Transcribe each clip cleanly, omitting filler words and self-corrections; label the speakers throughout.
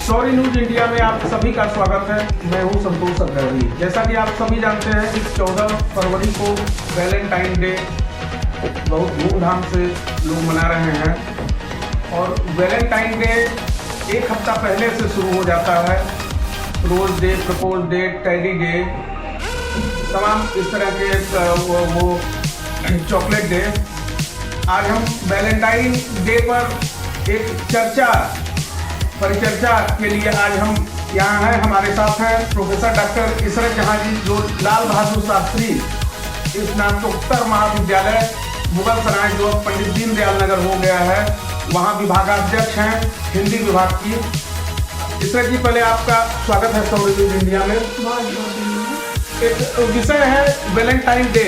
Speaker 1: Story news India में आप सभी का स्वागत है। मैं हूं संतोष अग्रवाल। जैसा कि आप सभी जानते हैं कि 14 फरवरी को वैलेंटाइन डे बहुत धूमधाम से लोग मना रहे हैं और वैलेंटाइन डे एक हफ्ता पहले से शुरू हो जाता है। Rose day, propose day, teddy day, तमाम इस तरह के वो चॉकलेट डे। आज हम वैलेंटाइन डे पर एक परिचर्चा के लिए आज हम यहाँ हैं। हमारे साथ हैं प्रोफेसर डॉक्टर इसरत जहां जी, जो लाल बहादुर शास्त्री स्नातकोत्तर महाविद्यालय मुगल सराय, जो पंडित दीनदयाल नगर हो गया है, वहाँ विभागाध्यक्ष हैं हिंदी विभाग की। इसरत जी, पहले आपका स्वागत है स्टोरी न्यूज इंडिया में। एक विषय है वैलेंटाइन डे।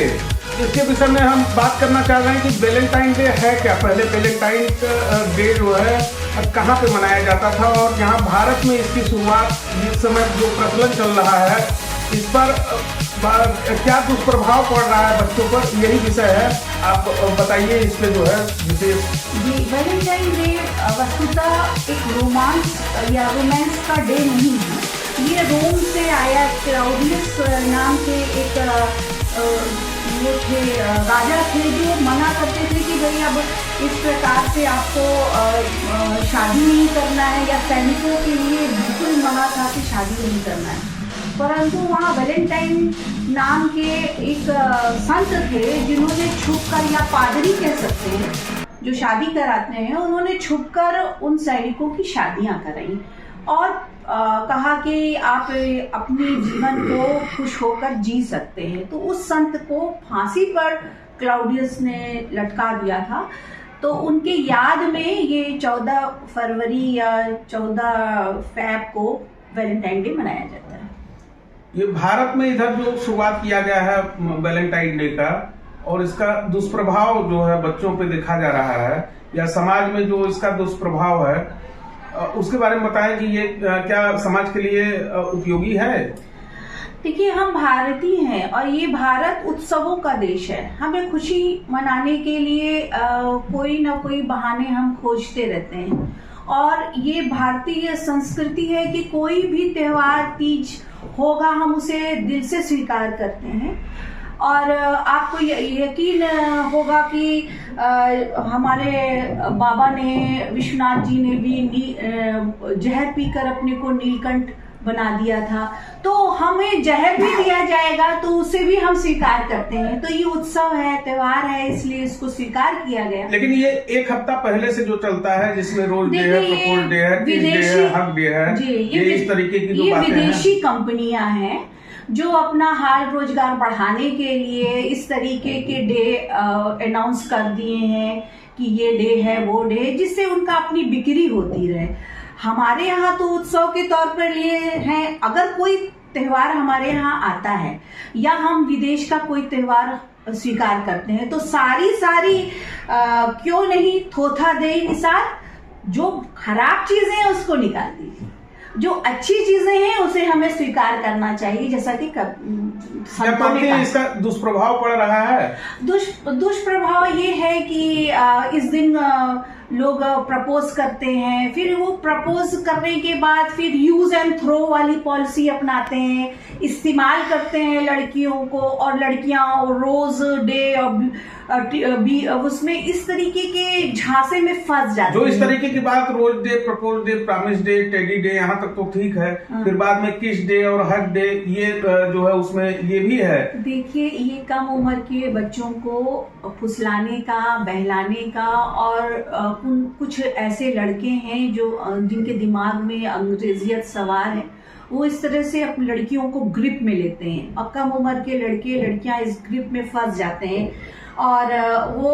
Speaker 1: इसके विषय में हम बात करना चाह रहे हैं कि वैलेंटाइन डे है क्या। पहले वैलेंटाइन डे जो है कहाँ पे मनाया जाता था और यहाँ भारत में इसकी शुरुआत इस समय जो प्रचलन चल रहा है, इस पर क्या दुष्प्रभाव पड़ रहा है बच्चों पर, यही विषय है। आप बताइए इस पे जो है विशेष।
Speaker 2: जी, वैलेंटाइन डे वस्तुतः एक रोमांस या रोमांस का डे नहीं है। ये रोम से आया। क्लाउडियस नाम के एक वो थे, राजा थे, जो मना करते थे कि भाई अब इस प्रकार से आपको शादी नहीं करना है, या सैनिकों के लिए बिल्कुल मना था कि शादी नहीं करना है। परंतु वहाँ वैलेंटाइन नाम के एक संत थे, जिन्होंने छुपकर, या पादरी कह सकते हैं, जो शादी कराते हैं, उन्होंने छुपकर उन सैनिकों की शादियां कराई और कहा कि आप अपने जीवन को खुश होकर जी सकते हैं। तो उस संत को फांसी पर क्लाउडियस ने लटका दिया था। तो उनके याद में ये 14 फरवरी या 14 फैब को वैलेंटाइन डे मनाया जाता है।
Speaker 1: ये भारत में इधर जो शुरुआत किया गया है वैलेंटाइन डे का, और इसका दुष्प्रभाव जो है बच्चों पे देखा जा रहा है, या समाज में जो इसका दुष्प्रभाव है, उसके बारे में बताएं कि ये क्या समाज के लिए उपयोगी है।
Speaker 2: देखिए, हम भारतीय हैं और ये भारत उत्सवों का देश है। हमें खुशी मनाने के लिए कोई ना कोई बहाने हम खोजते रहते हैं, और ये भारतीय संस्कृति है कि कोई भी त्योहार, तीज होगा, हम उसे दिल से स्वीकार करते हैं। और आपको यकीन होगा कि हमारे बाबा ने, विश्वनाथ जी ने भी जहर पीकर अपने को नीलकंठ बना दिया था। तो हमें जहर भी दिया जाएगा तो उसे भी हम स्वीकार करते हैं। तो ये उत्सव है, त्योहार है, इसलिए इसको स्वीकार किया गया।
Speaker 1: लेकिन ये एक हफ्ता पहले से जो चलता है, जिसमें रोज डे है, प्रपोज डे है, तीज डे है, हक डे है, ये इस तरीके की जो बातें हैं,
Speaker 2: विदेशी कंपनियां हैं जो अपना हाल रोजगार बढ़ाने के लिए इस तरीके के डे अनाउंस कर दिए हैं कि ये डे है, वो डे, जिससे उनका अपनी बिक्री होती रहे। हमारे यहाँ तो उत्सव के तौर पर लिए हैं। अगर कोई त्योहार हमारे यहाँ आता है या हम विदेश का कोई त्योहार स्वीकार करते हैं, तो सारी क्यों नहीं थोथा दे निसार, जो खराब चीजें हैं उसको निकाल दीजिए, जो अच्छी चीजें हैं उसे हमें स्वीकार करना चाहिए। जैसा कि
Speaker 1: इसका दुष्प्रभाव पड़ रहा है।
Speaker 2: दुष्प्रभाव ये है कि इस दिन लोग प्रपोज करते हैं, फिर वो प्रपोज करने के बाद फिर यूज एंड थ्रो वाली पॉलिसी अपनाते हैं, इस्तेमाल करते हैं लड़कियों को, और लड़कियां रोज डे और उसमें इस तरीके के झांसे में फंस जाती है।
Speaker 1: जो इस तरीके की बात, rose day, propose day, promise day, teddy day, यहाँ तक तो ठीक है। फिर बाद में किस डे और हक डे, ये जो है उसमें ये भी है।
Speaker 2: देखिए, ये कम उम्र के बच्चों को फुसलाने का, बहलाने का, और कुछ ऐसे लड़के हैं जो जिनके दिमाग में अंग्रेजियत सवार है, वो इस तरह से अपनी लड़कियों को ग्रिप में लेते हैं, और कम उम्र के लड़के लड़कियां इस ग्रिप में फंस जाते हैं और वो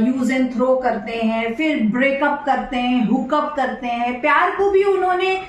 Speaker 2: यूज एंड थ्रो करते हैं, फिर ब्रेकअप करते हैं, हुकअप करते हैं। प्यार को भी उन्होंने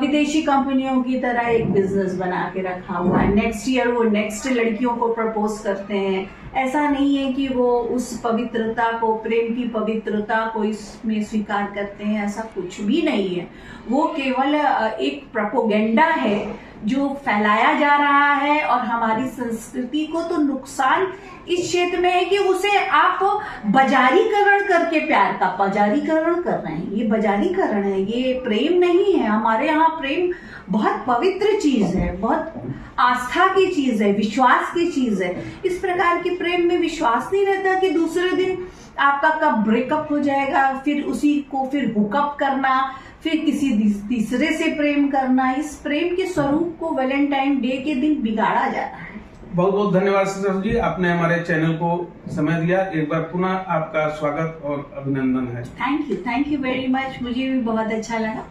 Speaker 2: विदेशी कंपनियों की तरह एक बिजनेस बना के रखा हुआ है। नेक्स्ट ईयर वो नेक्स्ट लड़कियों को प्रपोज करते हैं। ऐसा नहीं है कि वो उस पवित्रता को, प्रेम की पवित्रता को इसमें स्वीकार करते हैं, ऐसा कुछ भी नहीं है। वो केवल एक प्रोपोगेंडा है जो फैलाया जा रहा है और हमारी संस्कृति को तो नुकसान इस क्षेत्र में है कि उसे आप बाजारीकरण करके प्यार का बाजारीकरण कर रहे हैं। ये बाजारीकरण है, ये प्रेम नहीं है। हमारे यहाँ प्रेम बहुत पवित्र चीज है, बहुत आस्था की चीज है, विश्वास की चीज है। इस प्रकार के प्रेम में विश्वास नहीं रहता कि दूसरे दिन आपका कब ब्रेकअप हो जाएगा, फिर उसी को फिर हुकअप करना, फिर किसी तीसरे से प्रेम करना। इस प्रेम के स्वरूप को वैलेंटाइन डे के दिन बिगाड़ा जा रहा है।
Speaker 1: बहुत बहुत धन्यवाद सिस्टर जी, आपने हमारे चैनल को समय दिया। एक बार पुनः आपका स्वागत और अभिनंदन है।
Speaker 2: थैंक यू वेरी मच, मुझे भी बहुत अच्छा लगा।